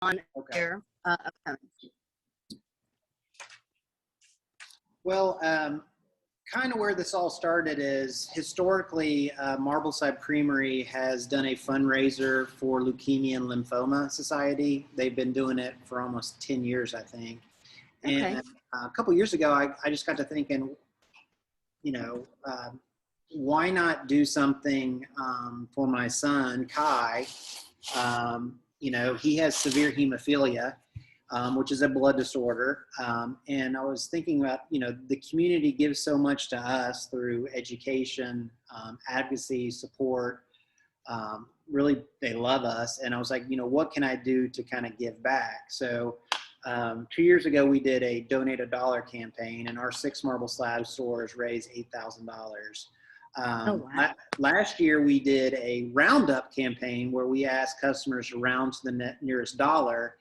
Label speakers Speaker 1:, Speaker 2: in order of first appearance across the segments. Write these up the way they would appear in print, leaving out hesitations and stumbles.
Speaker 1: Okay.
Speaker 2: there upcoming.
Speaker 1: Well, kind of where this all started is historically, Marbleside Creamery has done a fundraiser for Leukemia and Lymphoma Society. They've been doing it for almost 10 years, I think.
Speaker 2: Okay.
Speaker 1: And a couple years ago, I just got to thinking, you know, why not do something for my son, Kai? You know, he has severe hemophilia, which is a blood disorder. And I was thinking about, you know, the community gives so much to us through education, advocacy, support. Really, they love us. And I was like, you know, what can I do to kind of give back? So 2 years ago, we did a Donate a Dollar campaign, and our 6 Marble Slab stores raised $8,000.
Speaker 2: Oh, wow.
Speaker 1: Last year, we did a roundup campaign where we asked customers to round to the nearest dollar.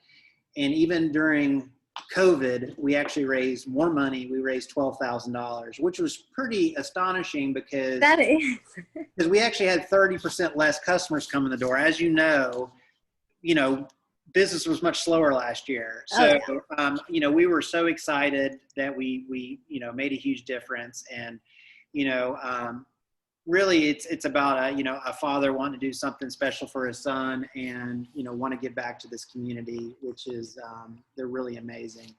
Speaker 1: And even during COVID, we actually raised more money. We raised $12,000, which was pretty astonishing because
Speaker 2: That is.
Speaker 1: we actually had 30% less customers come in the door. As you know, business was much slower last year. So, you know, we were so excited that we made a huge difference. And, really it's about a father wanting to do something special for his son and, want to give back to this community, which is, they're really amazing.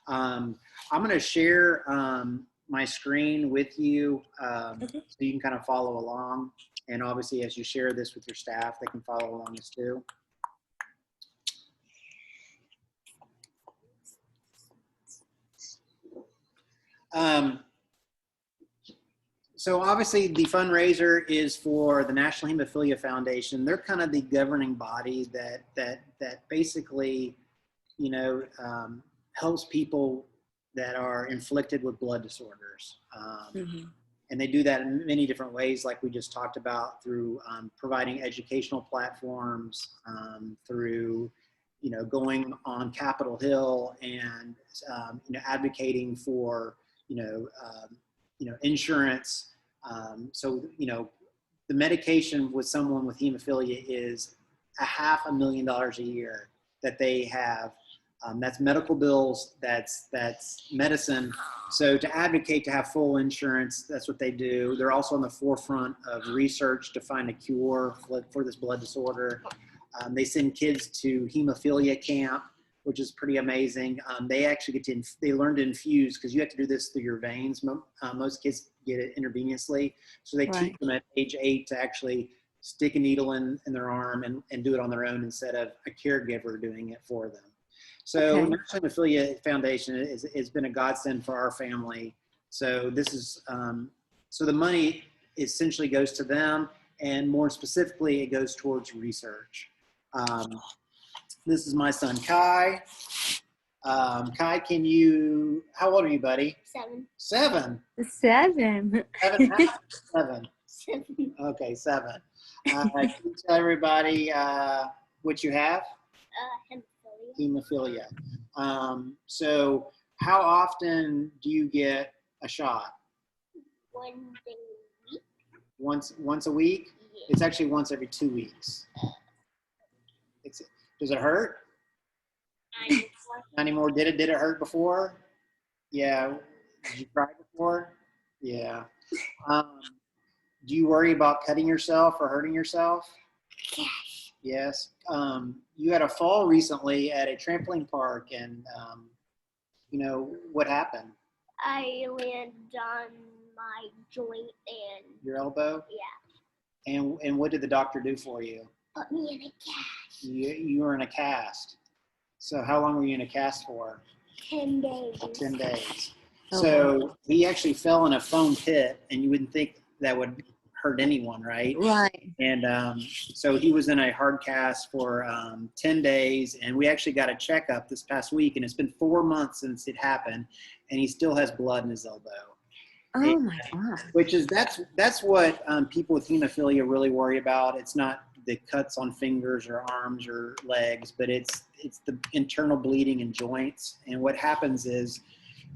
Speaker 1: I'm going to share, my screen with you, so you can kind of follow along. And obviously, as you share this with your staff, they can follow along as too. So obviously the fundraiser is for the National Hemophilia Foundation. They're kind of the governing body that basically, helps people that are inflicted with blood disorders. And they do that in many different ways, like we just talked about, through providing educational platforms, through, going on Capitol Hill and, advocating for, insurance. So, the medication with someone with hemophilia is $500,000 a year that they have. That's medical bills, that's medicine. So to advocate to have full insurance, that's what they do. They're also on the forefront of research to find a cure for this blood disorder. They send kids to hemophilia camp, which is pretty amazing. They actually they learn to infuse, because you have to do this through your veins. Most kids get it intravenously. So they teach them at age 8 to actually stick a needle in their arm and do it on their own instead of a caregiver doing it for them. So National Hemophilia Foundation has been a godsend for our family. So this is, so the money essentially goes to them, and more specifically, it goes towards research. This is my son, Kai. Kai, how old are you, buddy?
Speaker 3: 7.
Speaker 1: 7?
Speaker 2: 7.
Speaker 1: 7? 7.
Speaker 3: 7.
Speaker 1: Okay, 7. Can you tell everybody what you have? Hemophilia. So how often do you get a shot?
Speaker 3: 1 day a week.
Speaker 1: Once a week?
Speaker 3: Yeah.
Speaker 1: It's actually once every 2 weeks. Does it hurt? Not anymore. Did it hurt before? Yeah. Did you cry before? Yeah. Do you worry about cutting yourself or hurting yourself?
Speaker 3: Yes.
Speaker 1: Yes. You had a fall recently at a trampoline park, and what happened?
Speaker 3: I landed on my joint and
Speaker 1: Your elbow?
Speaker 3: Yeah.
Speaker 1: And what did the doctor do for you?
Speaker 3: Put me in a cast.
Speaker 1: You were in a cast. So how long were you in a cast for?
Speaker 3: 10 days.
Speaker 1: 10 days.
Speaker 2: Oh,
Speaker 1: So
Speaker 2: wow.
Speaker 1: he actually fell in a foam pit, and you wouldn't think that would hurt anyone, right?
Speaker 2: Right.
Speaker 1: And so he was in a hard cast for 10 days, and we actually got a checkup this past week, and it's been 4 months since it happened, and he still has blood in his elbow.
Speaker 2: Oh, my God.
Speaker 1: Which is, that's what people with hemophilia really worry about. It's not the cuts on fingers or arms or legs, but it's the internal bleeding in joints. And what happens is,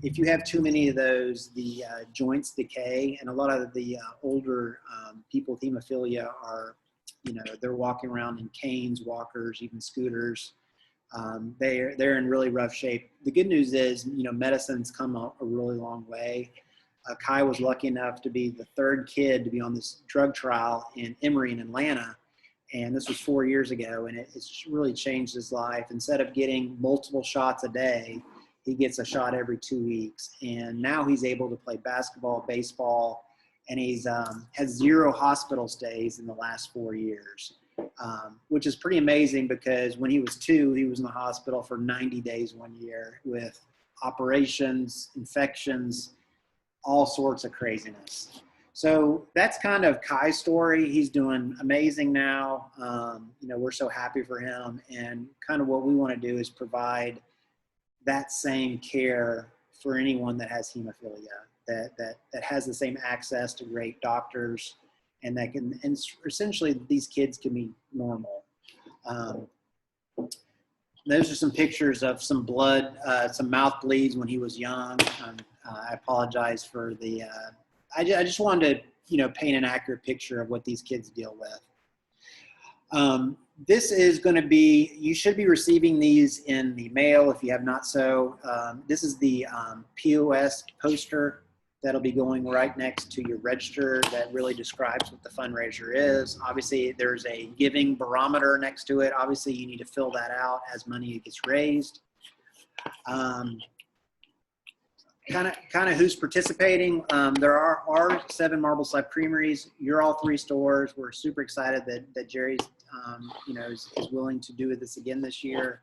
Speaker 1: if you have too many of those, the joints decay, and a lot of the older people with hemophilia are, they're walking around in canes, walkers, even scooters. They're in really rough shape. The good news is, medicine's come a really long way. Kai was lucky enough to be the third kid to be on this drug trial in Emory in Atlanta. And this was 4 years ago, and it's really changed his life. Instead of getting multiple shots a day, he gets a shot every 2 weeks. And now he's able to play basketball, baseball, and he's has 0 hospital stays in the last 4 years, which is pretty amazing because when he was 2, he was in the hospital for 90 days 1 year with operations, infections, all sorts of craziness. So that's kind of Kai's story. He's doing amazing now. We're so happy for him. And kind of what we want to do is provide that same care for anyone that has hemophilia, that has the same access to great doctors, and that can, and essentially these kids can be normal. Those are some pictures of some blood, some mouth bleeds when he was young. I apologize for the, I just wanted to, paint an accurate picture of what these kids deal with. This is going to be, you should be receiving these in the mail if you have not so. This is the POS poster that'll be going right next to your register that really describes what the fundraiser is. Obviously, there's a giving barometer next to it. Obviously, you need to fill that out as money gets raised. Kind of who's participating. There are 7 Marble Slab Creameries. You're all 3 stores. We're super excited that Jerry's, is willing to do this again this year.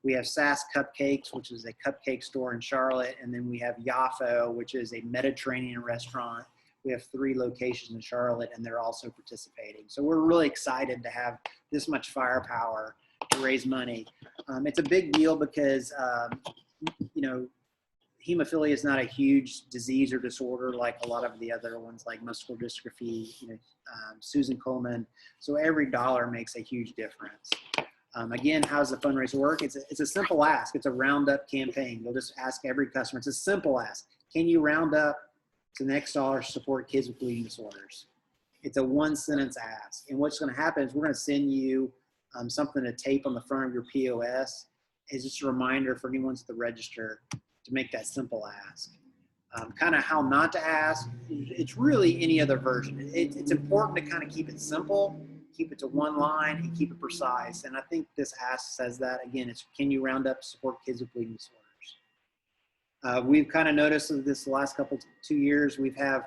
Speaker 1: We have Sass Cupcakes, which is a cupcake store in Charlotte, and then we have Yafo, which is a Mediterranean restaurant. We have 3 locations in Charlotte, and they're also participating. So we're really excited to have this much firepower to raise money. It's a big deal because, hemophilia is not a huge disease or disorder like a lot of the other ones like muscular dystrophy, Susan Komen. So every dollar makes a huge difference. Again, how does the fundraiser work? It's a simple ask. It's a roundup campaign. You'll just ask every customer. It's a simple ask. Can you round up to the next dollar to support kids with bleeding disorders? It's a 1-sentence ask. And what's going to happen is we're going to send you something to tape on the front of your POS. It's just a reminder for anyone at the register to make that simple ask. Kind of how not to ask. It's really any other version. It's important to kind of keep it simple, keep it to 1 line, and keep it precise. And I think this ask says that. Again, it's can you round up to support kids with bleeding disorders? We've kind of noticed this the last 2 years. We've have,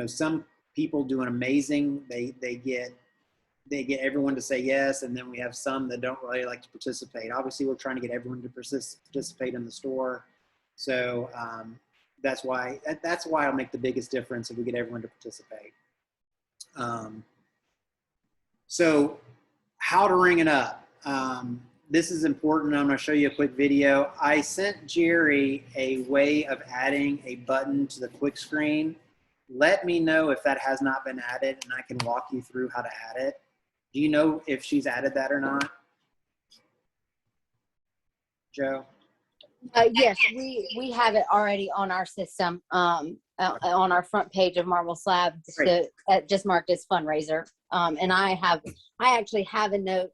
Speaker 1: some people doing amazing. They get everyone to say yes, and then we have some that don't really like to participate. Obviously, we're trying to get everyone to participate in the store. So that's why it'll make the biggest difference if we get everyone to participate. So how to ring it up. This is important. I'm going to show you a quick video. I sent Jerry a way of adding a button to the quick screen. Let me know if that has not been added, and I can walk you through how to add it. Do you know if she's added that or not? Joe?
Speaker 2: Yes, we have it already on our system, on our front page of Marble Slab, just marked as fundraiser. And I actually have a note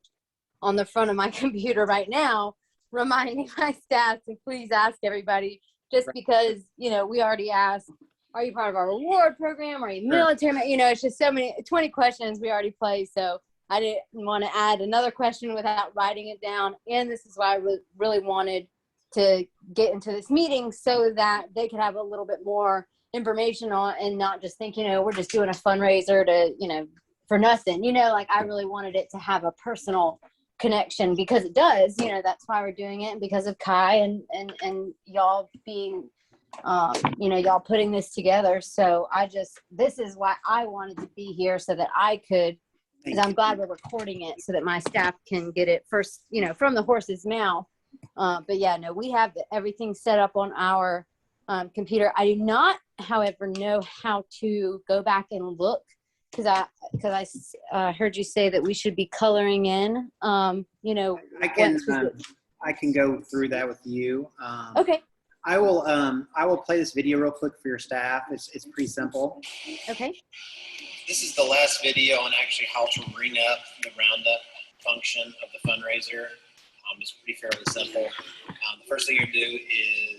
Speaker 2: on the front of my computer right now reminding my staff to please ask everybody, just because, we already asked, are you part of our reward program? Are you military? It's just 20 questions we already placed. So I didn't want to add another question without writing it down. And this is why I really wanted to get into this meeting so that they could have a little bit more information on, and not just think, we're just doing a fundraiser to, for nothing, I really wanted it to have a personal connection, because it does, that's why we're doing it. And because of Kai and y'all being, y'all putting this together. So this is why I wanted to be here, so that I could, because I'm glad we're recording it so that my staff can get it first, from the horse's mouth. But yeah, no, we have everything set up on our computer. I do not, however, know how to go back and look, because I heard you say that we should be coloring in. I
Speaker 1: can go through that with you.
Speaker 2: Okay.
Speaker 1: I will play this video real quick for your staff. It's pretty simple.
Speaker 2: Okay.
Speaker 1: This is the last video on actually how to ring up the roundup function of the fundraiser. It's pretty fairly simple. The first thing you do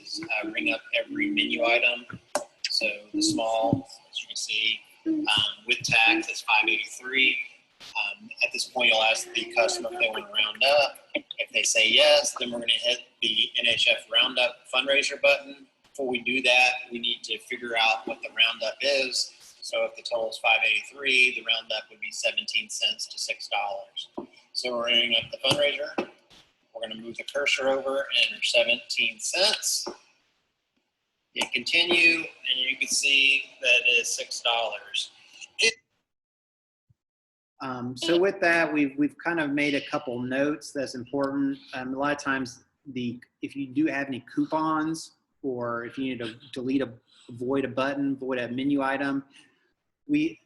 Speaker 1: is ring up every menu item. So the small, as you can see, with tax, is $5.83. At this point, you'll ask the customer if they want to round up. If they say yes, then we're going to hit the NHF Roundup fundraiser button. Before we do that, we need to figure out what the roundup is. So if the total is $5.83, the roundup would be 17 cents to $6. So we're entering up the fundraiser. We're going to move the cursor over and enter 17 cents. Hit continue, and you can see that it is $6. So with that, we've kind of made a couple notes that's important. A lot of times, if you do have any coupons, or if you need to delete void a button, void a menu item, we've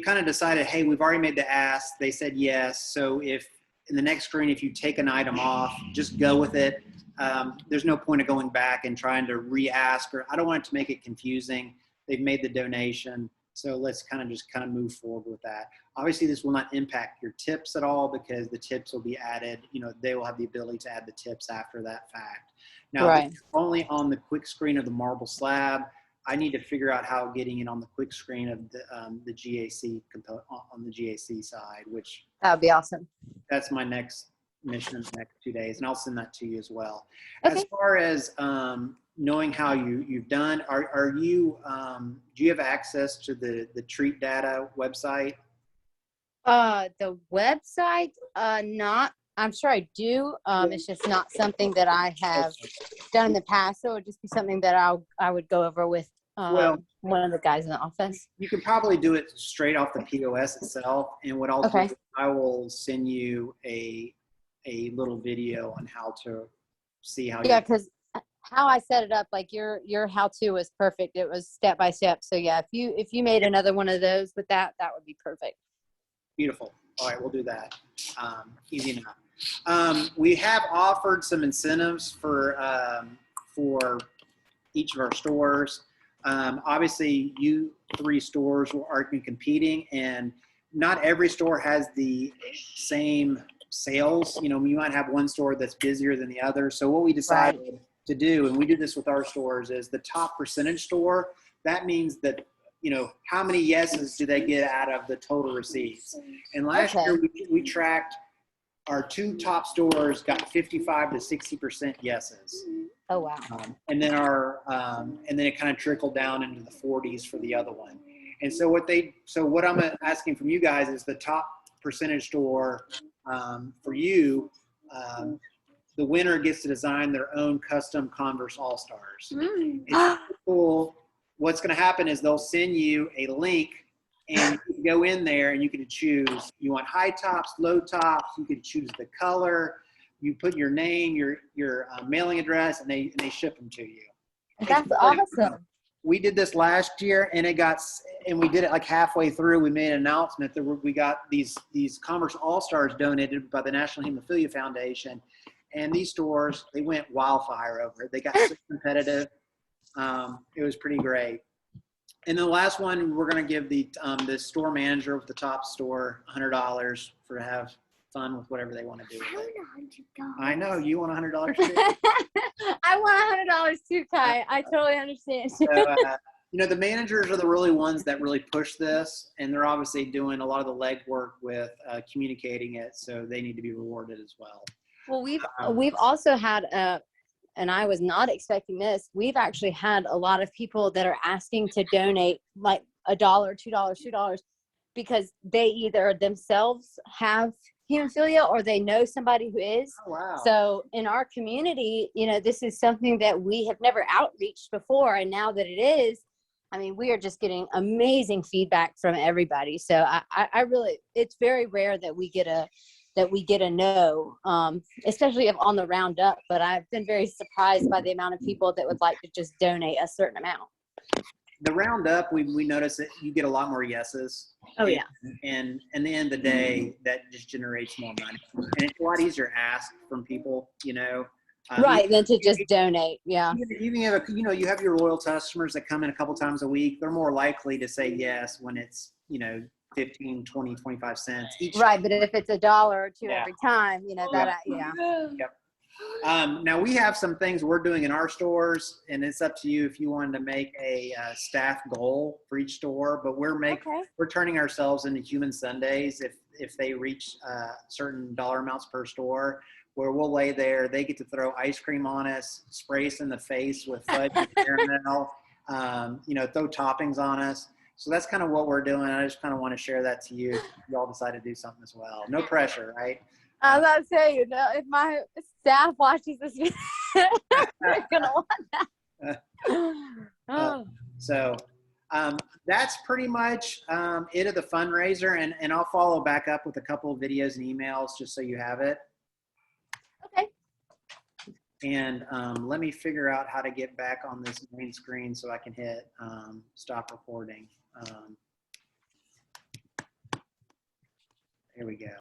Speaker 1: kind of decided, hey, we've already made the ask. They said yes. So if in the next screen, if you take an item off, just go with it. There's no point of going back and trying to re-ask, or I don't want it to make it confusing. They've made the donation. So let's kind of move forward with that. Obviously, this will not impact your tips at all because the tips will be added. They will have the ability to add the tips after that fact. Now,
Speaker 2: Right.
Speaker 1: It's only on the quick screen of the marble slab. I need to figure out how getting it on the quick screen of the GAC component on the GAC side, which
Speaker 2: That would be awesome.
Speaker 1: that's my next mission in the next 2 days, and I'll send that to you as well.
Speaker 2: Okay.
Speaker 1: As far as knowing how you've done, are you do you have access to the Treat Data website?
Speaker 2: The website, I'm sure I do. It's just not something that I have done in the past. So it would just be something that I would go over with one of the guys in the office.
Speaker 1: You can probably do it straight off the POS itself. And what I'll
Speaker 2: Okay.
Speaker 1: do, I will send you a little video on how to see how
Speaker 2: Yeah, because how I set it up, like your how-to was perfect. It was step by step. So yeah, if you made another one of those with that would be perfect.
Speaker 1: Beautiful. All right, we'll do that. Easy enough. We have offered some incentives for each of our stores. Obviously, you 3 stores are competing, and not every store has the same sales. You might have one store that's busier than the other. So what we decided to do, and we do this with our stores, is the top percentage store. That means that how many yeses do they get out of the total receipts? And last year we tracked our 2 top stores got 55 to 60% yeses.
Speaker 2: Oh wow.
Speaker 1: And then and then it kind of trickled down into the 40s for the other one. And so what I'm asking from you guys is the top percentage store for you. The winner gets to design their own custom Converse All-Stars. It's cool. What's going to happen is they'll send you a link, and you can go in there and you can choose. You want high tops, low tops. You can choose the color. You put your name, your mailing address, and they ship them to you.
Speaker 2: That's awesome.
Speaker 1: We did this last year, and we did it like halfway through. We made an announcement that we got these Converse All-Stars donated by the National Hemophilia Foundation, and these stores, they went wildfire over it. They got so competitive. It was pretty great. And the last one, we're going to give the store manager of the top store $100 to have fun with whatever they want to do.
Speaker 3: I want $100.
Speaker 1: I know you want $100 too.
Speaker 2: I want $100 too, Kai. I totally understand.
Speaker 1: So, the managers are the really ones that really push this, and they're obviously doing a lot of the legwork with communicating it, so they need to be rewarded as well.
Speaker 2: Well, we've also had and I was not expecting this. We've actually had a lot of people that are asking to donate like $1, $2, $2, because they either themselves have hemophilia or they know somebody who is.
Speaker 1: Oh, wow.
Speaker 2: So in our community, this is something that we have never outreached before. And now that it is, I mean, we are just getting amazing feedback from everybody. So I really, it's very rare that we get a no, especially on the roundup, but I've been very surprised by the amount of people that would like to just donate a certain amount.
Speaker 1: The roundup, we notice that you get a lot more yeses.
Speaker 2: Oh yeah.
Speaker 1: And at the end of the day, that just generates more money. And it's a lot easier to ask from people,
Speaker 2: Right, than to just donate. Yeah.
Speaker 1: Even if, you have your loyal customers that come in a couple times a week, they're more likely to say yes when it's, 15, 20, 25 cents each.
Speaker 2: Right, but if it's $1 or $2
Speaker 1: Yeah.
Speaker 2: every time, yeah.
Speaker 1: Yep. Now we have some things we're doing in our stores, and it's up to you if you wanted to make a staff goal for each store. But
Speaker 2: Okay.
Speaker 1: we're turning ourselves into human Sundays if they reach certain dollar amounts per store, where we'll lay there. They get to throw ice cream on us, spray us in the face with fudge and caramel, throw toppings on us. So that's kind of what we're doing. I just kind of want to share that to you. If you all decide to do something as well. No pressure, right?
Speaker 2: I was about to tell you, no, if my staff watches this video, they're gonna want that. Oh.
Speaker 1: So that's pretty much it of the fundraiser, and I'll follow back up with a couple of videos and emails just so you have it.
Speaker 2: Okay.
Speaker 1: And let me figure out how to get back on this main screen so I can hit stop recording. Here we go.